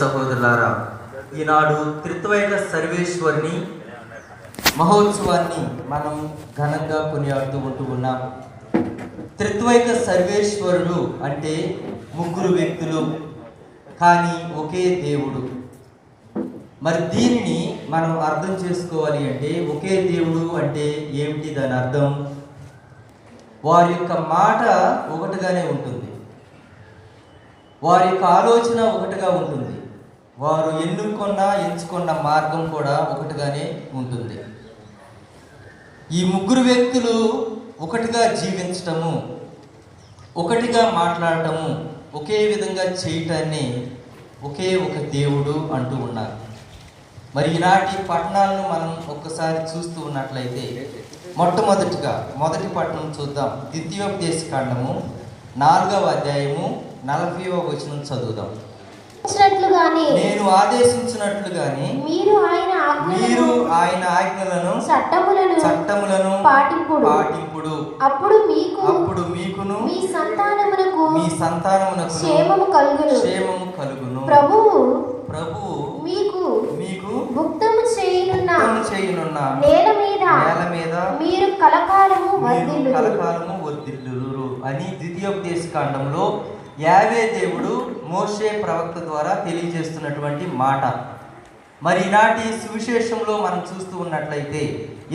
సహోదరులారా, ఈనాడు త్రిత్వైక సర్వేశ్వరుని మహోత్సవాన్ని మనం ఘనంగా కొనియాడుతూ ఉన్నాం. త్రిత్వైక సర్వేశ్వరుడు అంటే ముగ్గురు వ్యక్తులు కానీ ఒకే దేవుడు. మరి దీనిని మనం అర్థం చేసుకోవాలి అంటే ఒకే దేవుడు అంటే ఏమిటి? దాని అర్థం వారి యొక్క మాట ఒకటిగానే ఉంటుంది, వారి యొక్క ఆలోచన ఒకటిగా ఉంటుంది, వారు ఎంచుకున్న మార్గం కూడా ఒకటిగానే ఉంటుంది. ఈ ముగ్గురు వ్యక్తులు ఒకటిగా జీవించటము, ఒకటిగా మాట్లాడటము, ఒకే విధంగా చేయటాన్ని ఒకే ఒక దేవుడు అంటూ ఉన్నారు. మరి ఈనాటి పట్టణాలను మనం ఒక్కసారి చూస్తూ ఉన్నట్లయితే మొదటి పట్టణం చూద్దాం. ద్వితీయోపదేశకాండము 4వ అధ్యాయము 40వ వచనం చదువుదాం. నేను ఆదేశించినట్లుగానే మీరు ఆయన ఆజ్ఞలను చట్టములను పాటింపుడు అప్పుడు మీకును మీ సంతానమునకు క్షేమము కలుగును. ప్రభువు మీకు భుక్తము చేయునున్న నేల మీద మీరు కలకాలము వర్ధిల్లురు అని ద్వితీయోపదేశకాండంలో యావే దేవుడు మోషే ప్రవక్త ద్వారా తెలియజేస్తున్నటువంటి మాట. మరి ఈనాటి సువిశేషంలో మనం చూస్తూ ఉన్నట్లయితే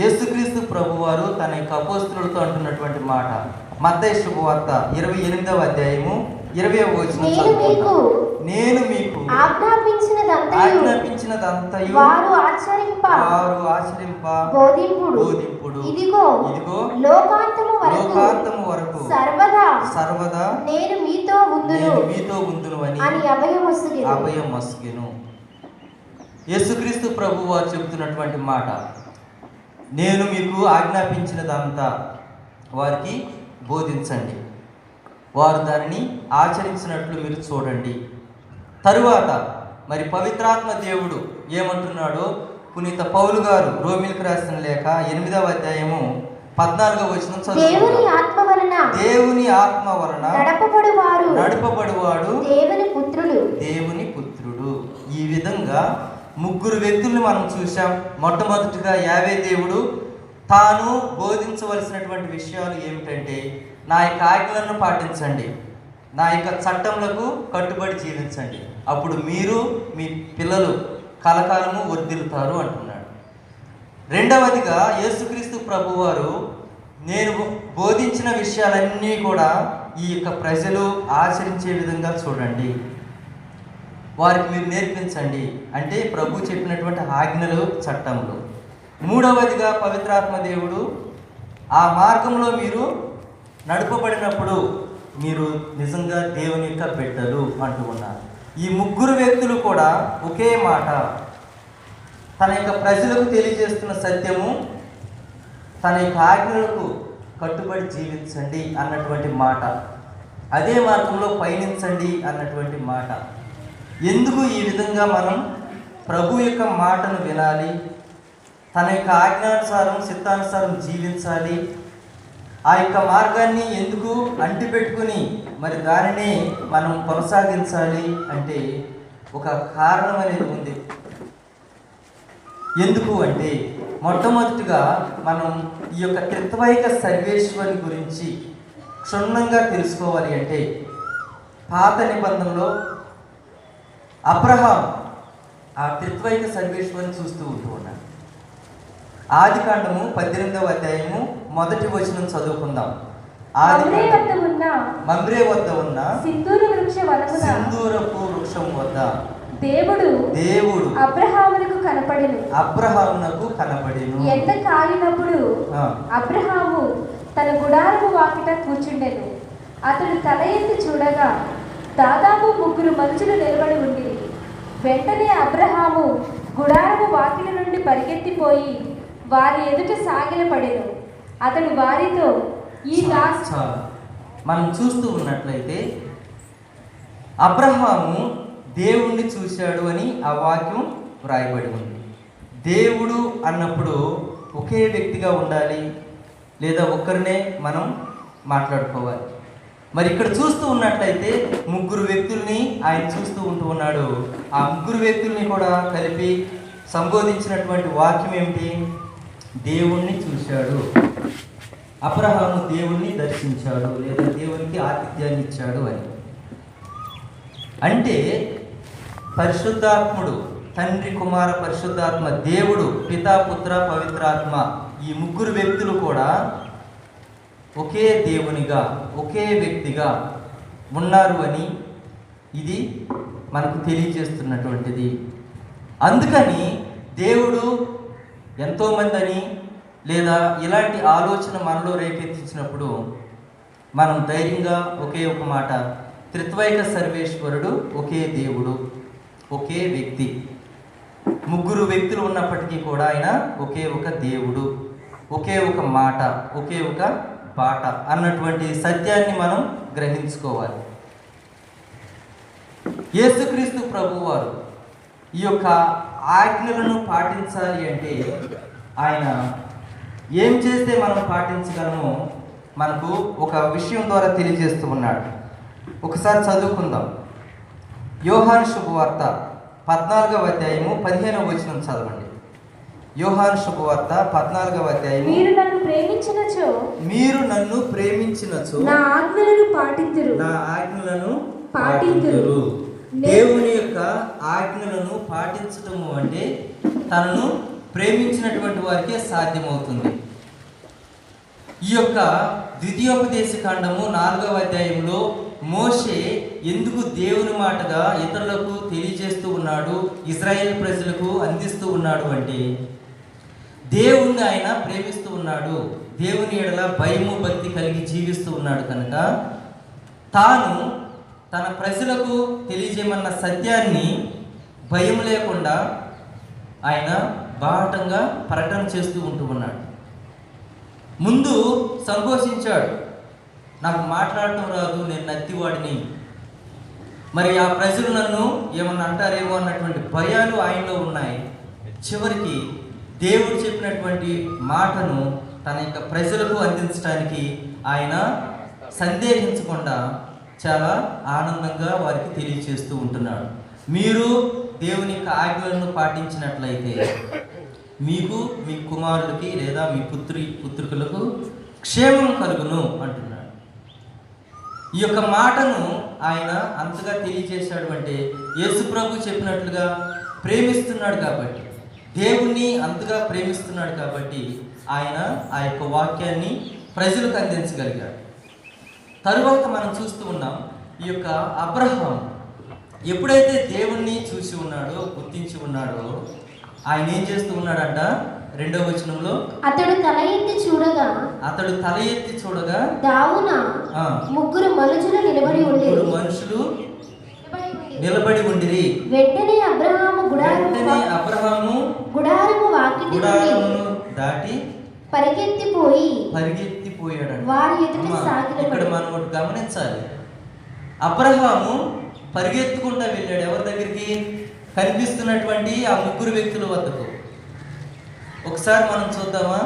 యేసుక్రీస్తు ప్రభువారు తన యొక్క అపోస్తలులతో అంటున్నటువంటి మాట మత్తయి శుభవార్త 28వ అధ్యాయము 20వ వచనం చదువుకుందాం. నేను మీకు ఆజ్ఞాపించినదంతయు వారు ఆచరింప బోధింపుడు. ఇదిగో లోకాంతము వరకు సర్వదా నేను మీతో ఉందును అని అభయమొసగెను. యేసుక్రీస్తు ప్రభు వారు చెబుతున్నటువంటి మాట, నేను మీకు ఆజ్ఞాపించినదంతా వారికి బోధించండి, వారు దానిని ఆచరించినట్లు మీరు చూడండి. తరువాత మరి పవిత్రాత్మ దేవుడు ఏమంటున్నాడో పునీత పౌలు గారు రోమిలకు రాసిన లేఖ 8వ అధ్యాయము 14వ వచనం చదువుకుందాం. దేవుని ఆత్మ వలన నడపబడువాడు దేవుని పుత్రుడు. ఈ విధంగా ముగ్గురు వ్యక్తుల్ని మనం చూసాం. మొట్టమొదటిగా యావే దేవుడు తాను బోధించవలసినటువంటి విషయాలు ఏమిటంటే నా యొక్క ఆజ్ఞలను పాటించండి, నా యొక్క చట్టములకు కట్టుబడి జీవించండి, అప్పుడు మీరు మీ పిల్లలు కలకాలము వర్ధిల్లుతారు అంటున్నాడు. రెండవదిగా యేసుక్రీస్తు ప్రభువారు నేను బోధించిన విషయాలన్నీ కూడా ఈ యొక్క ప్రజలు ఆచరించే విధంగా చూడండి, వారికి మీరు నేర్పించండి అంటే ప్రభు చెప్పినటువంటి ఆజ్ఞలు చట్టములు. మూడవదిగా పవిత్రాత్మ దేవుడు ఆ మార్గంలో మీరు నడపబడినప్పుడు మీరు నిజంగా దేవుని యొక్క బిడ్డలు అంటూ ఉన్నారు. ఈ ముగ్గురు వ్యక్తులు కూడా ఒకే మాట, తన యొక్క ప్రజలకు తెలియజేస్తున్న సత్యము, తన యొక్క ఆజ్ఞలకు కట్టుబడి జీవించండి అన్నటువంటి మాట, అదే మార్గంలో పయనించండి అన్నటువంటి మాట. ఎందుకు ఈ విధంగా మనం ప్రభు యొక్క మాటను వినాలి, తన యొక్క ఆజ్ఞానుసారం చిత్తానుసారం జీవించాలి, ఆ యొక్క మార్గాన్ని ఎందుకు అంటిపెట్టుకుని మరి దానిని మనం కొనసాగించాలి అంటే ఒక కారణం అనేది ఉంది. ఎందుకు అంటే మొట్టమొదటిగా మనం ఈ యొక్క త్రిత్వైక సర్వేశ్వరుని గురించి క్షుణ్ణంగా తెలుసుకోవాలి అంటే పాత నిబంధనలో అబ్రహాం ఆ త్రిత్వైక సర్వేశ్వరుని చూస్తూ ఉన్నాడు. ఆదికాండము 18వ అధ్యాయము 1వ వచనం చదువుకుందాం. మమ్రే వద్ద ఉన్న సింధూరపు వృక్షం వద్ద దేవుడు అబ్రహామునకు కనపడెను. ఎండ కాలినప్పుడు అబ్రహాము తన గుడారము వాకిట కూర్చుండెను. అతడు తల ఎత్తి చూడగా దాదాపు 3 మనుషులు నిలబడి ఉండిరి. వెంటనే అబ్రహాము గుడారము వాకిట నుండి పరిగెత్తిపోయి వారి ఎదుట సాగిలపడెను. అతడు వారితో మనం చూస్తూ ఉన్నట్లయితే అబ్రహాము దేవుణ్ణి చూశాడు అని ఆ వాక్యం వ్రాయబడి ఉంది. దేవుడు అన్నప్పుడు ఒకే వ్యక్తిగా ఉండాలి లేదా ఒక్కరినే మనం మాట్లాడుకోవాలి. మరి ఇక్కడ చూస్తూ ఉన్నట్లయితే ముగ్గురు వ్యక్తుల్ని ఆయన చూస్తూ ఉన్నాడు. ఆ ముగ్గురు వ్యక్తుల్ని కూడా కలిపి సంబోధించినటువంటి వాక్యం ఏమిటి? దేవుణ్ణి చూశాడు. అబ్రహాము దేవుణ్ణి దర్శించాడు, లేదా దేవునికి ఆతిథ్యాన్ని ఇచ్చాడు అని. అంటే పరిశుద్ధాత్ముడు, తండ్రి కుమార పరిశుద్ధాత్మ, దేవుడు, పితా పుత్ర పవిత్రాత్మ, ఈ ముగ్గురు వ్యక్తులు కూడా ఒకే దేవునిగా, ఒకే వ్యక్తిగా ఉన్నారు అని ఇది మనకు తెలియజేస్తున్నటువంటిది. అందుకని దేవుడు ఎంతోమంది అని, లేదా ఇలాంటి ఆలోచన మనలో రేకెత్తించినప్పుడు మనం ధైర్యంగా ఒకే ఒక మాట, త్రిత్వైక సర్వేశ్వరుడు ఒకే దేవుడు, ఒకే వ్యక్తి. ముగ్గురు వ్యక్తులు ఉన్నప్పటికీ కూడా ఆయన ఒకే ఒక దేవుడు, ఒకే ఒక మాట, ఒకే ఒక పాట అన్నటువంటి సత్యాన్ని మనం గ్రహించుకోవాలి. యేసుక్రీస్తు ప్రభువారు ఈ యొక్క ఆజ్ఞలను పాటించాలి అంటే ఆయన ఏం చేస్తే మనం పాటించగలమో మనకు ఒక విషయం ద్వారా తెలియజేస్తూ ఉన్నాడు. ఒకసారి చదువుకుందాం. యోహాను శుభవార్త 14వ అధ్యాయము 15వ వచనం చదవండి. యోహాను శుభవార్త 14వ అధ్యాయము. మీరు నన్ను ప్రేమించినచో నా ఆజ్ఞలను పాటింతురు. నా ఆజ్ఞలను పాటింతురు. దేవుని యొక్క ఆజ్ఞలను పాటించటము అంటే తనను ప్రేమించినటువంటి వారికే సాధ్యమవుతుంది. ఈ యొక్క ద్వితీయోపదేశ కాండము 4వ అధ్యాయంలో మోషే ఎందుకు దేవుని మాటగా ఇతరులకు తెలియజేస్తూ ఉన్నాడు, ఇజ్రాయేల్ ప్రజలకు అందిస్తూ ఉన్నాడు అంటే దేవుణ్ణి ఆయన ప్రేమిస్తూ ఉన్నాడు, దేవుని ఎడల భయము భక్తి కలిగి జీవిస్తూ ఉన్నాడు కనుక తాను తన ప్రజలకు తెలియజేయమన్న సత్యాన్ని భయం లేకుండా ఆయన బాహటంగా ప్రకటన చేస్తూ ఉన్నాడు. ముందు సంకోచించాడు, నాకు మాట్లాడటం రాదు, నేను నత్తివాడిని, మరి ఆ ప్రజలు నన్ను ఏమన్నా అంటారేమో అన్నటువంటి భయాలు ఆయనలో ఉన్నాయి. చివరికి దేవుడు చెప్పినటువంటి మాటను తన యొక్క ప్రజలకు అందించడానికి ఆయన సందేహించకుండా చాలా ఆనందంగా వారికి తెలియచేస్తూ ఉంటున్నాడు. మీరు దేవుని యొక్క ఆజ్ఞలను పాటించినట్లయితే మీకు, మీ కుమారులకి లేదా మీ పుత్రికలకు క్షేమం కలుగును అంటున్నాడు. ఈ యొక్క మాటను ఆయన అంతగా తెలియజేశాడు అంటే యేసు ప్రభు చెప్పినట్లుగా ప్రేమిస్తున్నాడు కాబట్టి, దేవుణ్ణి అంతగా ప్రేమిస్తున్నాడు కాబట్టి ఆయన ఆ యొక్క వాక్యాన్ని ప్రజలకు అందించగలిగాడు. తరువాత మనం చూస్తూ ఉన్నాం, ఈ యొక్క అబ్రహాం ఎప్పుడైతే దేవుణ్ణి చూసి ఉన్నాడో, గుర్తించి ఉన్నాడో, ఆయన ఏం చేస్తూ ఉన్నాడంట? 2వ వచనంలో అతడు తల ఎత్తి చూడగా దావున ముగ్గురు మనుషులు నిలబడి ఉండిరి. వెంటనే అబ్రహాము గుడారము వాకిటిని దాటి పరిగెత్తిపోయాడు. వారి ఎదుట సాగిన. ఇక్కడ మనం ఒకటి గమనించాలి, అబ్రహాము పరిగెత్తుకుంటూ వెళ్ళాడు. ఎవరి దగ్గరికి? కనిపిస్తున్నటువంటి ఆ ముగ్గురు వ్యక్తుల వద్దకు. ఒకసారి మనం చూద్దామా?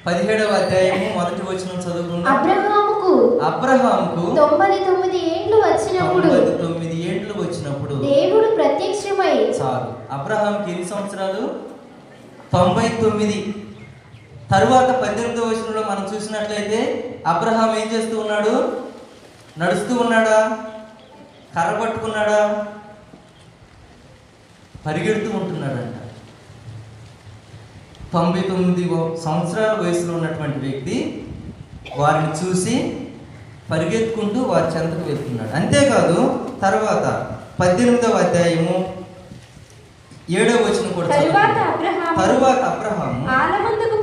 17వ అధ్యాయము 1వ వచనం చదువుకుందాం. అబ్రహాముకు 99 ఏండ్లు వచ్చినప్పుడు దేవుడు ప్రత్యక్షమై. చాలు. అబ్రహాంకి ఎన్ని సంవత్సరాలు? 99. తరువాత 18వ వచనంలో మనం చూసినట్లయితే అబ్రహాం ఏం చేస్తూ ఉన్నాడు? నడుస్తూ ఉన్నాడా? కర్ర పట్టుకున్నాడా? పరిగెడుతూ ఉంటున్నాడంట. 99 సంవత్సరాల వయసులో ఉన్నటువంటి వ్యక్తి వారిని చూసి పరిగెత్తుకుంటూ వారి చెంతకు వెళ్తున్నాడు. అంతేకాదు తర్వాత 18వ అధ్యాయము 7వ వచనం కూడా తరువాత అబ్రహాము ఆలమందకు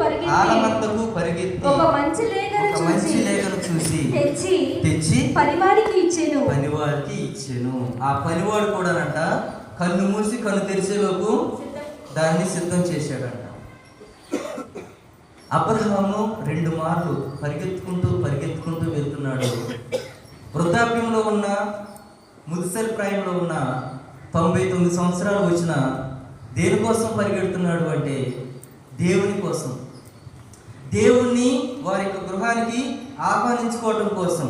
పరిగెత్తి ఒక మంచి లేఖను చూసి తెచ్చి పనివాడికి ఇచ్చెను. ఆ పనివాడు కూడానంట కన్ను మూసి కన్ను తెరిచేలోపు దాన్ని సిద్ధం చేశాడంట. అబ్రహాము 2 మార్లు పరిగెత్తుకుంటూ వెళ్తున్నాడు. వృద్ధాప్యంలో ఉన్న, ముదిసరి ప్రాయంలో ఉన్న 99 సంవత్సరాలు వచ్చిన దేనికోసం పరిగెడుతున్నాడు అంటే దేవుని కోసం, దేవుణ్ణి వారి యొక్క గృహానికి ఆహ్వానించుకోవటం కోసం.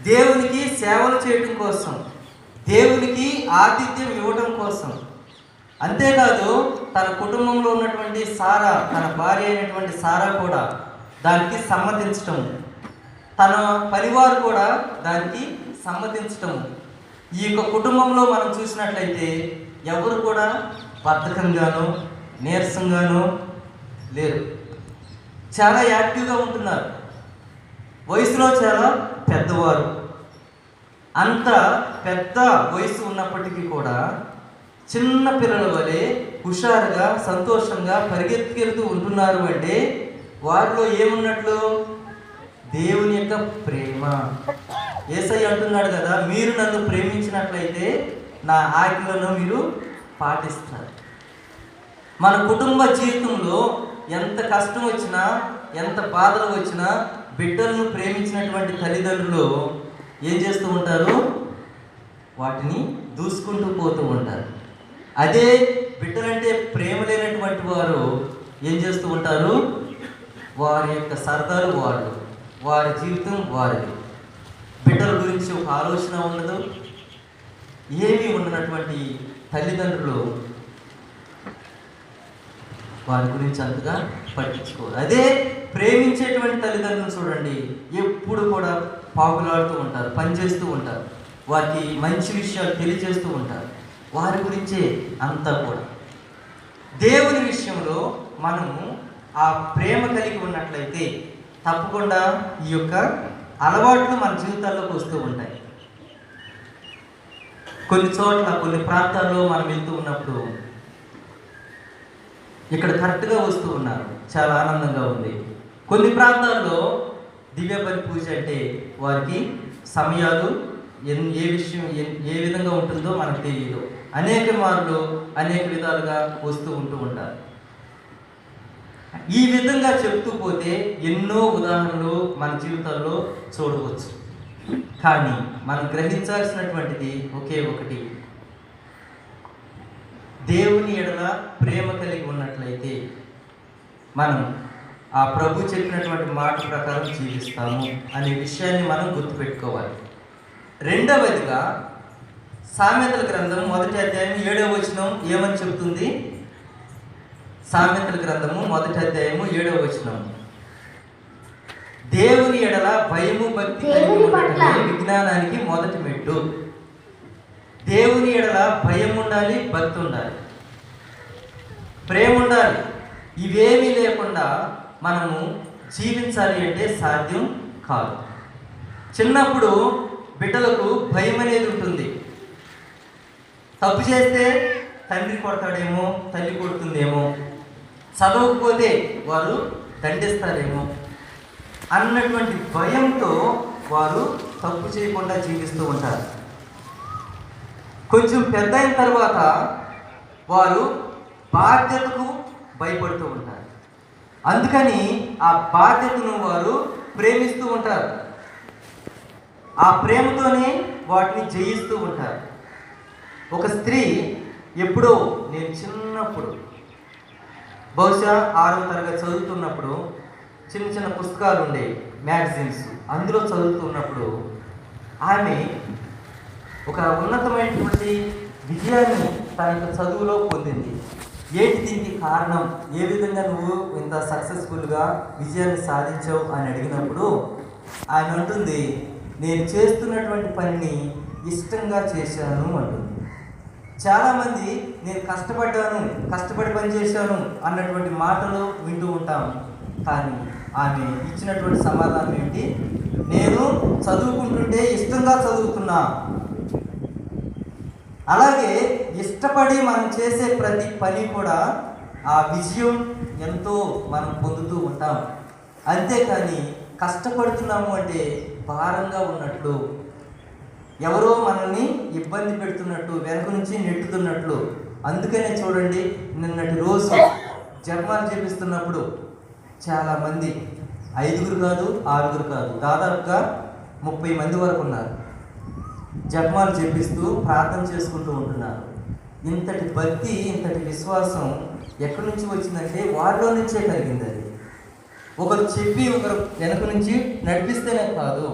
దేవునికి సేవలు చేయడం కోసం, దేవునికి ఆతిథ్యం ఇవ్వడం కోసం. అంతేకాదు తన కుటుంబంలో ఉన్నటువంటి సారా, తన భార్య అయినటువంటి సారా కూడా దానికి సమ్మతించటం, తన పరివారు కూడా దానికి సమ్మతించటం. ఈ యొక్క కుటుంబంలో మనం చూసినట్లయితే ఎవరు కూడా బద్ధకంగానో నీరసంగానో లేరు, చాలా యాక్టివ్గా ఉంటున్నారు. వయసులో చాలా పెద్దవారు. అంత పెద్ద వయసు ఉన్నప్పటికీ కూడా చిన్న పిల్లల వలె హుషారుగా సంతోషంగా పరిగెత్తుకెళ్తూ ఉంటున్నారు. అంటే వారిలో ఏమున్నట్లు? దేవుని యొక్క ప్రేమ. యేసయ్య అంటున్నాడు కదా, మీరు నన్ను ప్రేమించినట్లయితే నా ఆజ్ఞలను మీరు పాటిస్తారు. మన కుటుంబ జీవితంలో ఎంత కష్టం వచ్చినా, ఎంత బాధలు వచ్చినా, బిడ్డలను ప్రేమించినటువంటి తల్లిదండ్రులు ఏం చేస్తూ ఉంటారు? వాటిని దూసుకుంటూ పోతూ ఉంటారు. అదే బిడ్డలంటే ప్రేమ లేనటువంటి వారు ఏం చేస్తూ ఉంటారు? వారి యొక్క సరదాలు వారు, వారి జీవితం వారిది. బిడ్డల గురించి ఒక ఆలోచన ఉండదు, ఏమీ ఉండనటువంటి తల్లిదండ్రులు వారి గురించి అంతగా పట్టించుకోరు. అదే ప్రేమించేటువంటి తల్లిదండ్రులు చూడండి, ఎప్పుడు కూడా పాకులాడుతూ ఉంటారు, పనిచేస్తూ ఉంటారు, వారికి మంచి విషయాలు తెలియజేస్తూ ఉంటారు. వారి గురించే అంతా కూడా. దేవుని విషయంలో మనము ఆ ప్రేమ కలిగి ఉన్నట్లయితే తప్పకుండా ఈ యొక్క అలవాట్లు మన జీవితాల్లోకి వస్తూ ఉంటాయి. కొన్ని చోట్ల, కొన్ని ప్రాంతాల్లో మనం వెళ్తూ ఉన్నప్పుడు ఇక్కడ కరెక్ట్గా వస్తూ ఉన్నారు, చాలా ఆనందంగా ఉంది. కొన్ని ప్రాంతాల్లో దివ్య బలి పూజ అంటే వారికి సమయాలు ఏ విషయం ఏ విధంగా ఉంటుందో మనకు తెలియదు. అనేక మార్లు అనేక విధాలుగా వస్తూ ఉంటూ ఉంటారు. ఈ విధంగా చెప్తూ పోతే ఎన్నో ఉదాహరణలు మన జీవితాల్లో చూడవచ్చు. కానీ మనం గ్రహించాల్సినటువంటిది ఒకే ఒకటి: దేవుని ఎడల ప్రేమ కలిగి ఉన్నట్లయితే మనం ఆ ప్రభు చెప్పినటువంటి మాట ప్రకారం జీవిస్తాము అనే విషయాన్ని మనం గుర్తుపెట్టుకోవాలి. రెండవదిగా సామెతల గ్రంథం 1వ అధ్యాయం 7వ వచనం ఏమని చెబుతుంది? సామెతల గ్రంథము 1వ అధ్యాయము 7వ వచనం: దేవుని ఎడల భయము భక్తి విజ్ఞానానికి మొదటి మెట్టు. దేవుని ఎడల భయం ఉండాలి, భక్తి ఉండాలి, ప్రేమ ఉండాలి. ఇవేమీ లేకుండా మనము జీవించాలి అంటే సాధ్యం కాదు. చిన్నప్పుడు బిడ్డలకు భయం అనేది ఉంటుంది. తప్పు చేస్తే తండ్రి కొడతాడేమో, తల్లి కొడుతుందేమో, చదవకపోతే వారు దండిస్తారేమో అన్నటువంటి భయంతో వారు తప్పు చేయకుండా జీవిస్తూ ఉంటారు. కొంచెం పెద్ద అయిన తర్వాత వారు బాధ్యతకు భయపడుతూ ఉంటారు. అందుకని ఆ బాధ్యతను వారు ప్రేమిస్తూ ఉంటారు. ఆ ప్రేమతోనే వాటిని జయిస్తూ ఉంటారు. ఒక స్త్రీ ఎప్పుడో, నేను చిన్నప్పుడు బహుశా 6వ తరగతి చదువుతున్నప్పుడు చిన్న చిన్న పుస్తకాలు ఉండేవి, మ్యాగజైన్స్. అందులో చదువుతున్నప్పుడు ఆమె ఒక ఉన్నతమైనటువంటి విజయాన్ని తన యొక్క చదువులో పొందింది. ఏంటి దీనికి కారణం? ఏ విధంగా నువ్వు ఇంత సక్సెస్ఫుల్గా విజయాన్ని సాధించావు అని అడిగినప్పుడు ఆయన అంటుంది, నేను చేస్తున్నటువంటి పనిని ఇష్టంగా చేశాను అంటుంది. చాలామంది నేను కష్టపడి పని చేశాను అన్నటువంటి మాటలు వింటూ ఉంటాం. కానీ ఆమె ఇచ్చినటువంటి సమాధానం ఏంటి? నేను చదువుకుంటుంటే ఇష్టంగా చదువుతున్నా. అలాగే ఇష్టపడి మనం చేసే ప్రతి పని కూడా ఆ విజయం ఎంతో మనం పొందుతూ ఉంటాం. అంతేకాని కష్టపడుతున్నాము అంటే భారంగా ఉన్నట్లు, ఎవరో మనల్ని ఇబ్బంది పెడుతున్నట్టు, వెనక నుంచి నెట్టుతున్నట్లు. అందుకనే చూడండి, నిన్నటి రోజు జపమాలు చేపిస్తున్నప్పుడు చాలామంది, 5 కాదు 6 కాదు, దాదాపుగా 30 మంది వరకు ఉన్నారు. జపమాలు చేపిస్తూ ప్రార్థన చేసుకుంటూ ఉంటున్నారు. ఇంతటి భక్తి, ఇంతటి విశ్వాసం ఎక్కడి నుంచి వచ్చిందంటే వారిలో నుంచే కలిగింది. అది ఒకరు చెప్పి ఒకరు వెనక నుంచి నడిపిస్తేనే కాదు,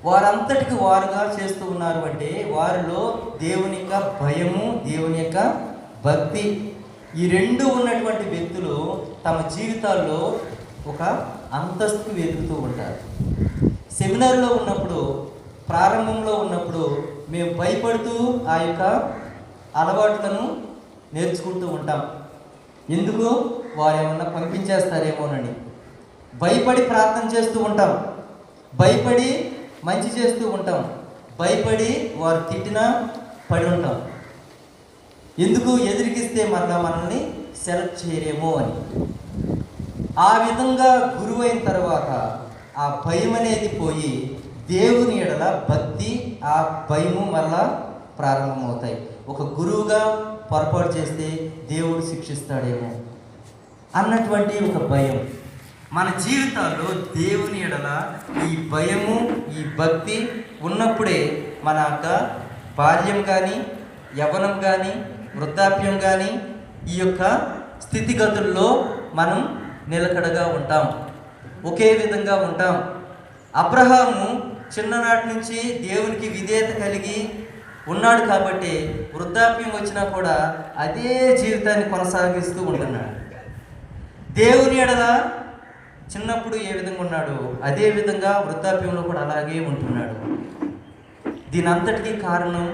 వారంతటికి వారుగా చేస్తూ ఉన్నారు అంటే వారిలో దేవుని యొక్క భయము, దేవుని యొక్క భక్తి, ఈ రెండు ఉన్నటువంటి వ్యక్తులు తమ జీవితాల్లో ఒక అంతస్తుకు వెతుకుతూ ఉంటారు. సెమినార్లో ఉన్నప్పుడు, ప్రారంభంలో ఉన్నప్పుడు మేము భయపడుతూ ఆ యొక్క అలవాట్లను నేర్చుకుంటూ ఉంటాం. ఎందుకు? వారు ఏమన్నా పంపించేస్తారేమోనని భయపడి ప్రార్థన చేస్తూ ఉంటాం, భయపడి మంచి చేస్తూ ఉంటాం, భయపడి వారు తిట్టినా పడి ఉంటాం. ఎందుకు? ఎదిరికిస్తే మనల్ని సెలెక్ట్ చేయరేమో అని. ఆ విధంగా గురువు అయిన తర్వాత ఆ భయం అనేది పోయి దేవుని ఎడల భక్తి, ఆ భయము మళ్ళా ప్రారంభమవుతాయి. ఒక గురువుగా పొరపాటు చేస్తే దేవుడు శిక్షిస్తాడేమో అన్నటువంటి ఒక భయం. మన జీవితాల్లో దేవుని ఎడల ఈ భయము, ఈ భక్తి ఉన్నప్పుడే మన యొక్క బాల్యం కానీ, యవ్వనం కానీ, వృద్ధాప్యం కానీ ఈ యొక్క స్థితిగతుల్లో మనం నిలకడగా ఉంటాం, ఒకే విధంగా ఉంటాం. అబ్రహాము చిన్ననాటి నుంచి దేవునికి విధేయత కలిగి ఉన్నాడు కాబట్టి వృద్ధాప్యం వచ్చినా కూడా అదే జీవితాన్ని కొనసాగిస్తూ ఉంటున్నాడు. దేవుని ఎడల చిన్నప్పుడు ఏ విధంగా ఉన్నాడో అదే విధంగా వృద్ధాప్యంలో కూడా అలాగే ఉంటున్నాడు. దీని అంతటికీ కారణం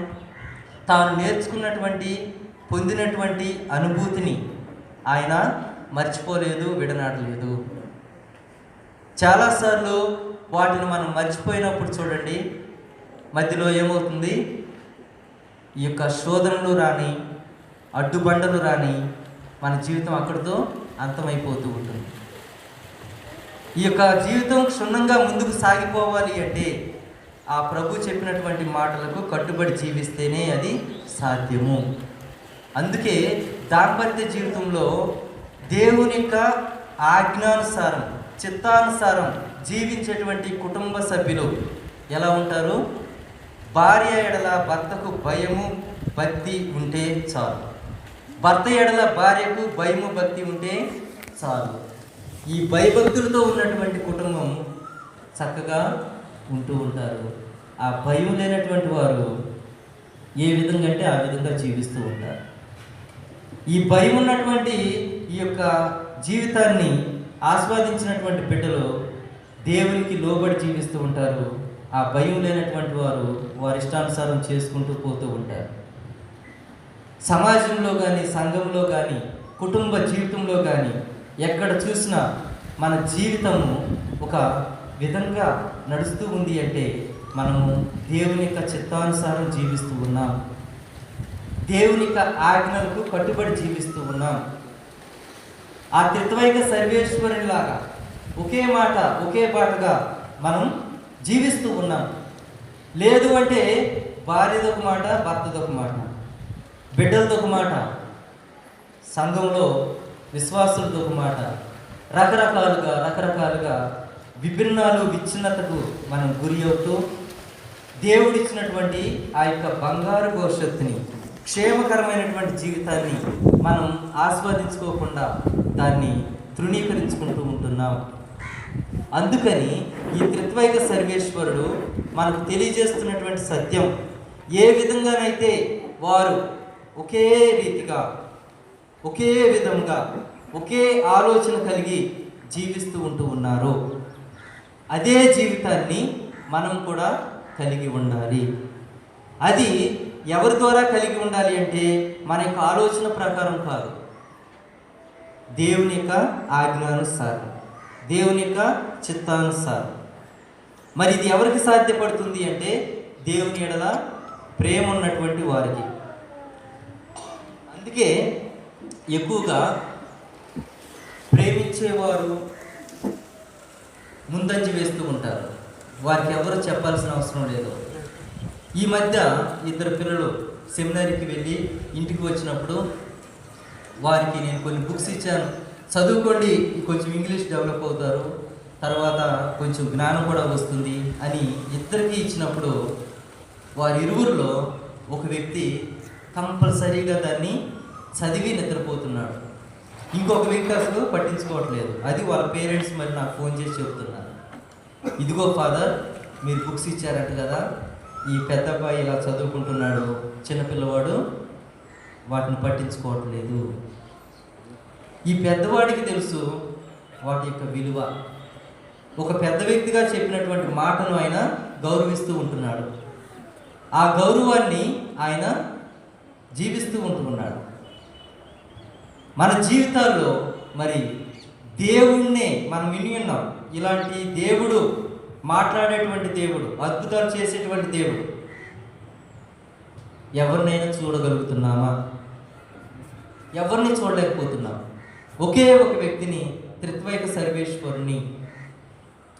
తాను నేర్చుకున్నటువంటి, పొందినటువంటి అనుభూతిని ఆయన మర్చిపోలేదు, విడనాడలేదు. చాలాసార్లు వాటిని మనం మర్చిపోయినప్పుడు చూడండి, మధ్యలో ఏమవుతుంది? ఈ యొక్క శోధనలు రాని, అడ్డుబండలు రాని మన జీవితం అక్కడితో అంతమైపోతూ ఉంటుంది. ఈ యొక్క జీవితం క్షుణ్ణంగా ముందుకు సాగిపోవాలి అంటే ఆ ప్రభు చెప్పినటువంటి మాటలకు కట్టుబడి జీవిస్తేనే అది సాధ్యము. అందుకే దాంపత్య జీవితంలో దేవుని యొక్క ఆజ్ఞానుసారం, చిత్తానుసారం జీవించేటువంటి కుటుంబ సభ్యులు ఎలా ఉంటారు? భార్య ఎడల భర్తకు భయము, భక్తి ఉంటే చాలు. భర్త ఎడల భార్యకు భయము, భక్తి ఉంటే చాలు. ఈ భయభక్తులతో ఉన్నటువంటి కుటుంబం చక్కగా ఉంటూ ఉంటారు. ఆ భయం లేనటువంటి వారు ఏ విధంగా అంటే ఆ విధంగా జీవిస్తూ ఉంటారు. ఈ భయం ఉన్నటువంటి ఈ యొక్క జీవితాన్ని ఆస్వాదించినటువంటి బిడ్డలు దేవునికి లోబడి జీవిస్తూ ఉంటారు. ఆ భయం లేనటువంటి వారు వారి ఇష్టానుసారం చేసుకుంటూ పోతూ ఉంటారు. సమాజంలో కానీ, సంఘంలో కానీ, కుటుంబ జీవితంలో కానీ ఎక్కడ చూసినా మన జీవితము ఒక విధంగా నడుస్తూ ఉంది అంటే మనము దేవుని యొక్క చిత్తానుసారం జీవిస్తూ ఉన్నాం, దేవుని యొక్క ఆజ్ఞలకు కట్టుబడి జీవిస్తూ ఉన్నాం. ఆ త్రిత్వైక సర్వేశ్వరునిలాగా ఒకే మాట, ఒకే బాటగా మనం జీవిస్తూ ఉన్నాం. లేదు అంటే భార్యదొక మాట, భర్తదొక మాట, బిడ్డలదొక మాట, సంఘంలో విశ్వాసులతో ఒక మాట, రకరకాలుగా విభిన్నాలు, విచ్ఛిన్నతకు మనం గురి అవుతూ దేవుడిచ్చినటువంటి ఆ యొక్క బంగారు భవిష్యత్తుని, క్షేమకరమైనటువంటి జీవితాన్ని మనం ఆస్వాదించుకోకుండా దాన్ని తృణీకరించుకుంటూ ఉంటున్నాం. అందుకని ఈ త్రిత్వైక సర్వేశ్వరుడు మనకు తెలియజేస్తున్నటువంటి సత్యం, ఏ విధంగానైతే వారు ఒకే రీతిగా, ఒకే విధంగా, ఒకే ఆలోచన కలిగి జీవిస్తూ ఉంటూ ఉన్నారు, అదే జీవితాన్ని మనం కూడా కలిగి ఉండాలి. అది ఎవరి ద్వారా కలిగి ఉండాలి అంటే మన యొక్క ఆలోచన ప్రకారం కాదు, దేవుని యొక్క ఆజ్ఞానుసారం, దేవుని యొక్క చిత్తానుసారం. మరి ఇది ఎవరికి సాధ్యపడుతుంది అంటే దేవుని ఎడల ప్రేమ ఉన్నటువంటి వారికి. అందుకే ఎక్కువగా ప్రేమించేవారు ముందంజ వేస్తూ ఉంటారు, వారికి ఎవరు చెప్పాల్సిన అవసరం లేదు. ఈ మధ్య ఇద్దరు పిల్లలు సెమినారీకి వెళ్ళి ఇంటికి వచ్చినప్పుడు వారికి నేను కొన్ని బుక్స్ ఇచ్చాను, చదువుకోండి, కొంచెం ఇంగ్లీష్ డెవలప్ అవుతారు, తర్వాత కొంచెం జ్ఞానం కూడా వస్తుంది అని ఇద్దరికి ఇచ్చినప్పుడు వారి ఇరువురిలో ఒక వ్యక్తి కంపల్సరీగా దాన్ని చదివి నిద్రపోతున్నాడు, ఇంకొక వ్యక్తి అసలు పట్టించుకోవట్లేదు. అది వాళ్ళ పేరెంట్స్ మరి నాకు ఫోన్ చేసి చెప్తున్నారు, ఇదిగో ఫాదర్ మీరు బుక్స్ ఇచ్చారట కదా, ఈ పెద్ద అబ్బాయి ఇలా చదువుకుంటున్నాడు, చిన్నపిల్లవాడు వాటిని పట్టించుకోవట్లేదు. ఈ పెద్దవాడికి తెలుసు వాటి యొక్క విలువ. ఒక పెద్ద వ్యక్తిగా చెప్పినటువంటి మాటను ఆయన గౌరవిస్తూ ఉంటున్నాడు. ఆ గౌరవాన్ని ఆయన జీవిస్తూ ఉంటున్నాడు. మన జీవితాల్లో మరి దేవుణ్ణే మనం విని ఉన్నాం. ఇలాంటి దేవుడు, మాట్లాడేటువంటి దేవుడు, అద్భుతాలు చేసేటువంటి దేవుడు ఎవరినైనా చూడగలుగుతున్నామా? ఎవరిని చూడలేకపోతున్నాం. ఒకే ఒక వ్యక్తిని, త్రిత్వైక సర్వేశ్వరుని,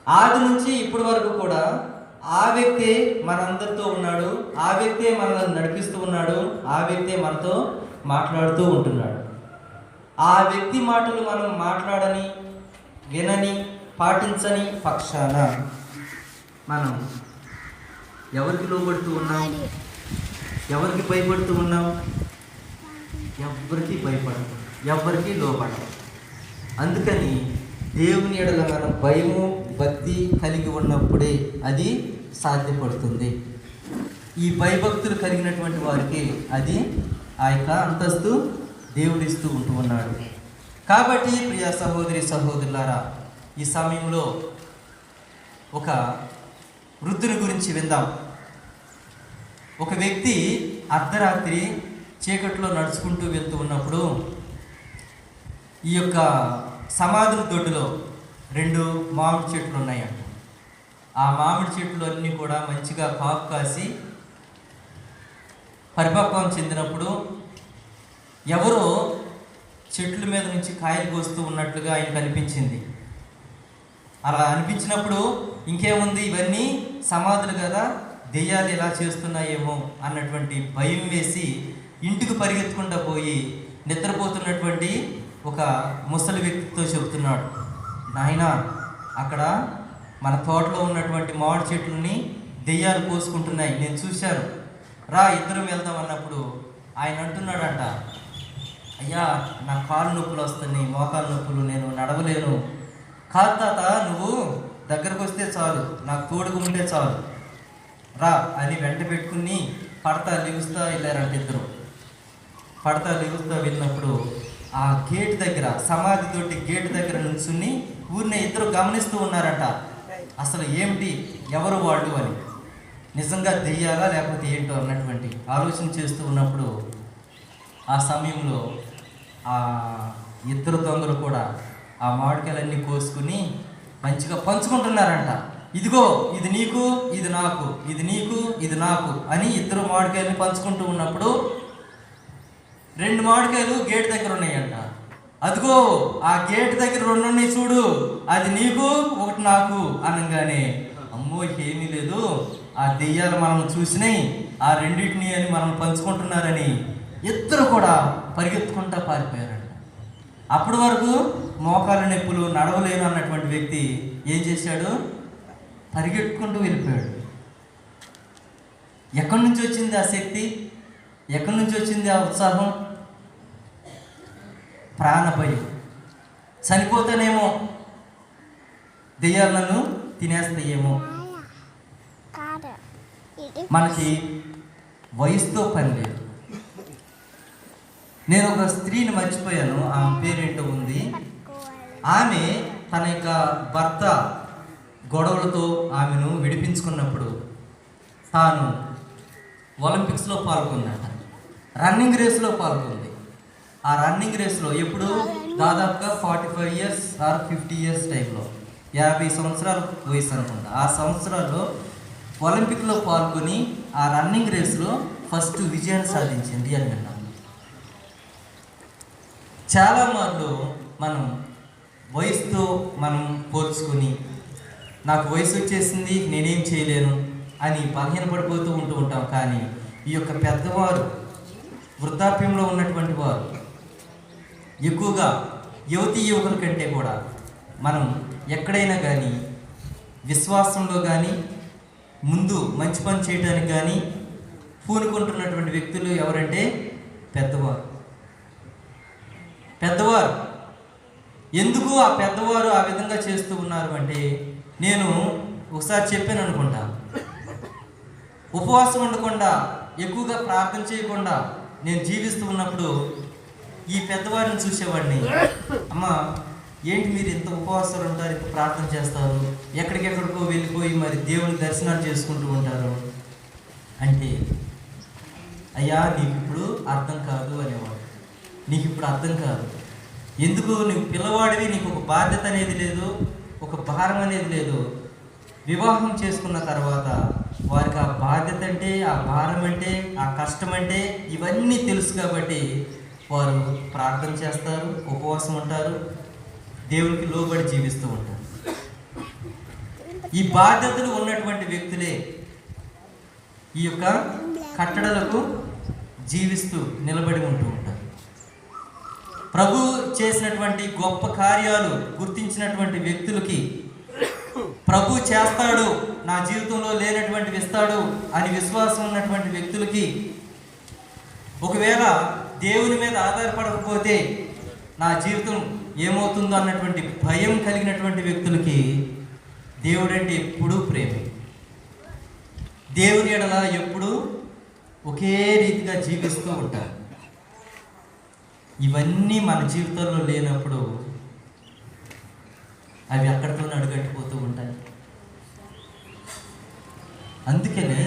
ఆది నుంచి ఇప్పటి వరకు కూడా ఆ వ్యక్తే మనందరితో ఉన్నాడు, ఆ వ్యక్తే మనల్ని నడిపిస్తూ ఉన్నాడు, ఆ వ్యక్తే మనతో మాట్లాడుతూ ఉంటున్నాడు. ఆ వ్యక్తి మాటలు మనం మాట్లాడని, వినని, పాటించని పక్షాన మనం ఎవరికి లోబడుతూ ఉన్నాం? ఎవరికి భయపడుతూ ఉన్నాం? ఎవరికి భయపడదు, ఎవరికి లోబడదు. అందుకని దేవుని ఎడల మనం భయము, భక్తి కలిగి ఉన్నప్పుడే అది సాధ్యపడుతుంది. ఈ భయభక్తులు కలిగినటువంటి వారికి అది ఆ యొక్క అంతస్తు దేవుడిస్తూ ఉంటూ ఉన్నాడు. కాబట్టి ప్రియ సహోదరి సహోదరులారా, ఈ సమయంలో ఒక వృద్ధుని గురించి విందాం. ఒక వ్యక్తి అర్ధరాత్రి చీకట్లో నడుచుకుంటూ వెళ్తూ ఉన్నప్పుడు ఈ యొక్క సమాధుల దొడ్డులో 2 మామిడి చెట్లు ఉన్నాయంట. ఆ మామిడి చెట్లు అన్నీ కూడా మంచిగా కాపు కాసి పరిపక్వం చెందినప్పుడు ఎవరో చెట్ల మీద నుంచి కాయలు కోస్తూ ఉన్నట్లుగా ఆయనకు అనిపించింది. అలా అనిపించినప్పుడు ఇంకేముంది, ఇవన్నీ సమాధులు కదా, దెయ్యాలు ఎలా చేస్తున్నాయేమో అన్నటువంటి భయం వేసి ఇంటికి పరిగెత్తుకుంటూ పోయి నిద్రపోతున్నటువంటి ఒక ముసలి వ్యక్తితో చెబుతున్నాడు, నాయనా, అక్కడ మన తోటలో ఉన్నటువంటి మామిడి చెట్లని దెయ్యాలు కోసుకుంటున్నాయి, నేను చూశాను, రా ఇద్దరం వెళ్దాం అన్నప్పుడు ఆయన అంటున్నాడంట, అయ్యా నా కాళ్ళు నొప్పులు వస్తున్నాయి, మోకాలు నొప్పులు, నేను నడవలేను. కాదు తాత, నువ్వు దగ్గరకు వస్తే చాలు, నాకు తోడుగా ఉంటే చాలు, రా అని వెంట పెట్టుకుని పడతా లెగుస్తా వెళ్ళారంట ఇద్దరు. పడతా లెగుస్తా వెళ్ళినప్పుడు ఆ గేట్ దగ్గర, సమాధి తోటి గేట్ దగ్గర నుంచుని ఊరిని ఇద్దరు గమనిస్తూ ఉన్నారంట. అసలు ఏమిటి, ఎవరు వాళ్ళు అని, నిజంగా దెయ్యాలా లేకపోతే ఏంటో అన్నటువంటి ఆలోచన చేస్తూ ఉన్నప్పుడు ఆ సమయంలో ఆ ఇద్దరు దొంగలు కూడా ఆ మామిడికాయలన్నీ కోసుకుని మంచిగా పంచుకుంటున్నారంట. ఇదిగో ఇది నీకు, ఇది నాకు, ఇది నీకు, ఇది నాకు అని ఇద్దరు మామిడికాయలని పంచుకుంటూ ఉన్నప్పుడు 2 మామిడికాయలు గేట్ దగ్గర ఉన్నాయంట. అదిగో ఆ గేట్ దగ్గర 2 ఉన్నాయి చూడు, అది నీకు, ఒకటి నాకు అనగానే, అమ్మో ఏమీ లేదు, ఆ దెయ్యాలు మనం చూసినాయి, ఆ రెండింటిని అని మనం పంచుకుంటున్నారని ఇద్దరు కూడా పరిగెత్తుకుంటా పారిపోయారంట. అప్పటి వరకు మోకాళ్ళ నొప్పులు, నడవలేను అన్నటువంటి వ్యక్తి ఏం చేశాడు, పరిగెట్టుకుంటూ వెళ్ళిపోయాడు. ఎక్కడి నుంచి వచ్చింది ఆ శక్తి, ఎక్కడి నుంచి వచ్చింది ఆ ఉత్సాహం? ప్రాణభయం. చనిపోతానేమో, దెయ్యాలు నన్ను తినేస్తాయేమో. మనకి వయసుతో పని లేదు. నేను ఒక స్త్రీని మర్చిపోయాను, ఆమె పేరేంటో ఉంది. ఆమె తన యొక్క భర్త గొడవలతో ఆమెను విడిపించుకున్నప్పుడు తాను ఒలింపిక్స్లో పాల్గొన్నాడు, రన్నింగ్ రేస్లో పాల్గొంది. ఆ రన్నింగ్ రేస్లో ఎప్పుడు దాదాపుగా 45 years ఆర్ 50 years టైంలో, 50 సంవత్సరాల వయసు అనుకుంటా, ఆ సంవత్సరాల్లో ఒలింపిక్లో పాల్గొని ఆ రన్నింగ్ రేస్లో ఫస్ట్ విజయాన్ని సాధించింది అని విన్నాం. చాలా మార్లు మనం వయసుతో మనం పోల్చుకొని, నాకు వయసు వచ్చేసింది, నేనేం చేయలేను అని బలహీనపడిపోతూ ఉంటూ ఉంటాం. కానీ ఈ యొక్క పెద్దవారు, వృద్ధాప్యంలో ఉన్నటువంటి వారు, ఎక్కువగా యువతీ యువకుల కంటే కూడా మనం ఎక్కడైనా కానీ విశ్వాసంలో కానీ ముందు మంచి పని చేయడానికి కానీ పూనుకుంటున్నటువంటి వ్యక్తులు ఎవరంటే పెద్దవారు. పెద్దవారు ఎందుకు ఆ పెద్దవారు ఆ విధంగా చేస్తూ ఉన్నారు అంటే, నేను ఒకసారి చెప్పాను అనుకుంటా, ఉపవాసం ఉండకుండా ఎక్కువగా ప్రార్థన చేయకుండా నేను జీవిస్తూ ఉన్నప్పుడు ఈ పెద్దవారిని చూసేవాడిని. అమ్మ, ఏంటి మీరు ఇంత ఉపవాసాలు ఉంటారు, ఇంత ప్రార్థన చేస్తారు, ఎక్కడికెక్కడికో వెళ్ళిపోయి మరి దేవుని దర్శనాలు చేసుకుంటూ ఉంటారు అంటే, అయ్యా నీకు ఇప్పుడు అర్థం కాదు అనేవాడు. నీకు ఇప్పుడు అర్థం కాదు. ఎందుకు? నీకు పిల్లవాడివి, నీకు ఒక బాధ్యత అనేది లేదు, ఒక భారం అనేది లేదు. వివాహం చేసుకున్న తర్వాత వారికి ఆ బాధ్యత అంటే, ఆ భారం అంటే, ఆ కష్టం అంటే ఇవన్నీ తెలుసు కాబట్టి వారు ప్రార్థన చేస్తారు, ఉపవాసం ఉంటారు, దేవునికి లోబడి జీవిస్తూ ఉంటారు. ఈ బాధ్యతలు ఉన్నటువంటి వ్యక్తులే ఈ యొక్క కట్టడలకు జీవిస్తూ నిలబడి ఉంటూ ఉంటారు. ప్రభు చేసినటువంటి గొప్ప కార్యాలు గుర్తించినటువంటి వ్యక్తులకి, ప్రభు చేస్తాడు, నా జీవితంలో లేనటువంటివి ఇస్తాడు అని విశ్వాసం ఉన్నటువంటి వ్యక్తులకి, ఒకవేళ దేవుని మీద ఆధారపడకపోతే నా జీవితం ఏమవుతుందో అన్నటువంటి భయం కలిగినటువంటి వ్యక్తులకి దేవుడంటే ఎప్పుడూ ప్రేమ. దేవుని ఎడల ఎప్పుడూ ఒకే రీతిగా జీవిస్తూ ఉంటారు. ఇవన్నీ మన జీవితంలో లేనప్పుడు అవి అక్కడితోనే అడుగట్టిపోతూ ఉంటాయి. అందుకనే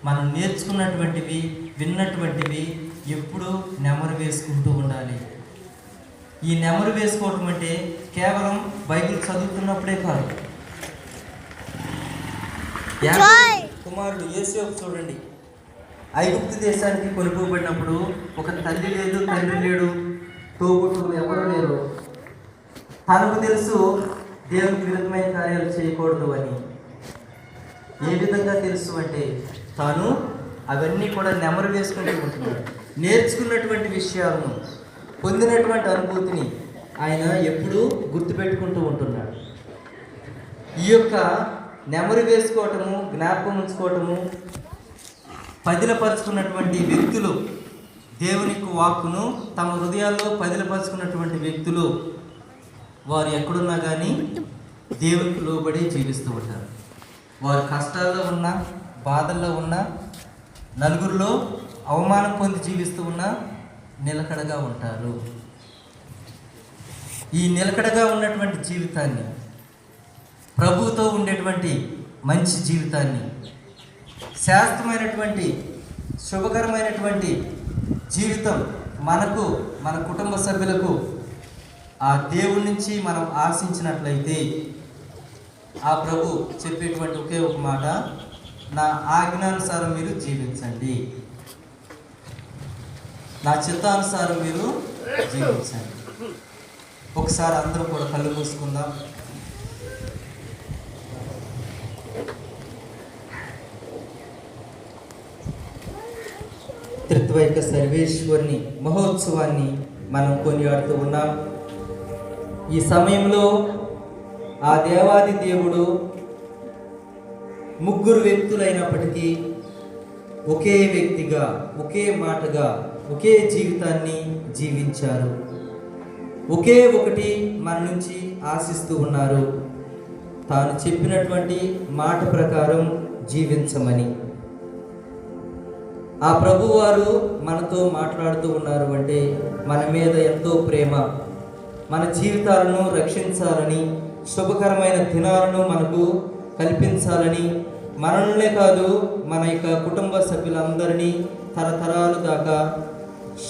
మనం నేర్చుకున్నటువంటివి, విన్నటువంటివి ఎప్పుడూ నెమరు వేసుకుంటూ ఉండాలి. ఈ నెమరు వేసుకోవటం అంటే కేవలం బైబిల్ చదువుతున్నప్పుడే కాదు. కుమారుడు యోసేపు చూడండి, ఐగుప్తు దేశానికి కొనుక్కోబడినప్పుడు ఒక తల్లి లేదు, తండ్రి లేడు, తోబుట్టులు ఎవరు లేరు. తనకు తెలుసు దేవునికి విరుద్ధమైన కార్యాలు చేయకూడదు అని. ఏ విధంగా తెలుసు అంటే తాను అవన్నీ కూడా నెమరు వేసుకుంటూ ఉంటున్నాడు. నేర్చుకున్నటువంటి విషయాలను, పొందినటువంటి అనుభూతిని ఆయన ఎప్పుడూ గుర్తుపెట్టుకుంటూ ఉంటున్నాడు. ఈ యొక్క నెమరు వేసుకోవటము, జ్ఞాపకం ఉంచుకోవటము, పదిలపరుచుకున్నటువంటి వ్యక్తులు, దేవుని వాక్కును తమ హృదయాల్లో పదిలపరుచుకున్నటువంటి వ్యక్తులు, వారు ఎక్కడున్నా కానీ దేవునికి లోబడి జీవిస్తూ ఉంటారు. వారు కష్టాల్లో ఉన్నా, బాధల్లో ఉన్నా, నలుగురిలో అవమానం పొంది జీవిస్తూ ఉన్నా నిలకడగా ఉంటారు. ఈ నిలకడగా ఉన్నటువంటి జీవితాన్ని, ప్రభువుతో ఉండేటువంటి మంచి జీవితాన్ని, శాశ్వతమైనటువంటి శుభకరమైనటువంటి జీవితం మనకు, మన కుటుంబ సభ్యులకు ఆ దేవుడి నుంచి మనం ఆశించినట్లయితే ఆ ప్రభు చెప్పేటువంటి ఒకే ఒక మాట, నా ఆజ్ఞానుసారం మీరు జీవించండి, నా చిత్తానుసారం మీరు జీవించండి. ఒకసారి అందరూ కూడా కళ్ళు మూసుకుందాం. త్రిత్వైక సర్వేశ్వరుని మహోత్సవాన్ని మనం కొనియాడుతూ ఉన్నాం. ఈ సమయంలో ఆ దేవాది దేవుడు ముగ్గురు వ్యక్తులైనప్పటికీ ఒకే వ్యక్తిగా, ఒకే మాటగా, ఒకే జీవితాన్ని జీవించారు. ఒకే ఒకటి మన నుంచి ఆశిస్తూ ఉన్నారు, తాను చెప్పినటువంటి మాట ప్రకారం జీవించమని. ఆ ప్రభువారు మనతో మాట్లాడుతూ ఉన్నారు అంటే మన మీద ఎంతో ప్రేమ, మన జీవితాలను రక్షించాలని, శుభకరమైన దినాలను మనకు కల్పించాలని, మనల్నే కాదు మన యొక్క కుటుంబ సభ్యులందరినీ తరతరాలు దాకా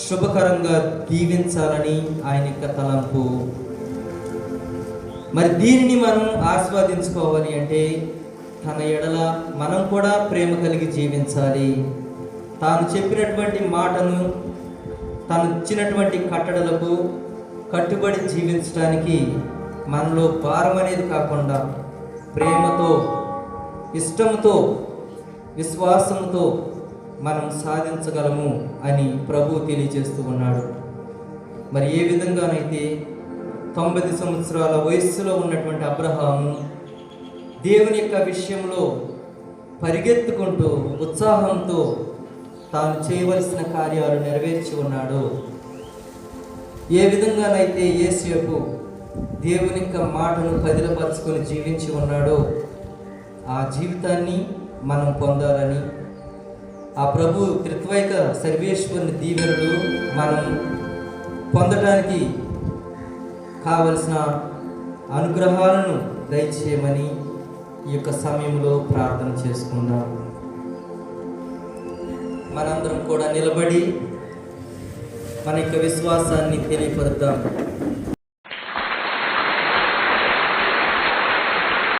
శుభకరంగా దీవించాలని ఆయన యొక్క తలంపు. మరి దీనిని మనం ఆస్వాదించుకోవాలి అంటే తన ఎడల మనం కూడా ప్రేమ కలిగి జీవించాలి. తాను చెప్పినటువంటి మాటను, తాను ఇచ్చినటువంటి కట్టడలకు కట్టుబడి జీవించడానికి మనలో భారం అనేది కాకుండా ప్రేమతో, ఇష్టంతో, విశ్వాసంతో మనం సాధించగలము అని ప్రభు తెలియజేస్తూ ఉన్నాడు. మరి ఏ విధంగానైతే 90 సంవత్సరాల వయస్సులో ఉన్నటువంటి అబ్రహాము దేవుని యొక్క విషయంలో పరిగెత్తుకుంటూ ఉత్సాహంతో తాను చేయవలసిన కార్యాలు నెరవేర్చి ఉన్నాడు, ఏ విధంగానైతే యేసేపు దేవుని యొక్క మాటను పదిలపరుచుకొని జీవించి ఉన్నాడో, ఆ జీవితాన్ని మనం పొందాలని, ఆ ప్రభు త్రిత్వైక సర్వేశ్వరుని దీవెనలు మనం పొందడానికి కావలసిన అనుగ్రహాలను దయచేయమని ఈ యొక్క సమయంలో ప్రార్థన చేసుకుందాం. మనందరం కూడా నిలబడి మన యొక్క విశ్వాసాన్ని తెలియపరుద్దాం.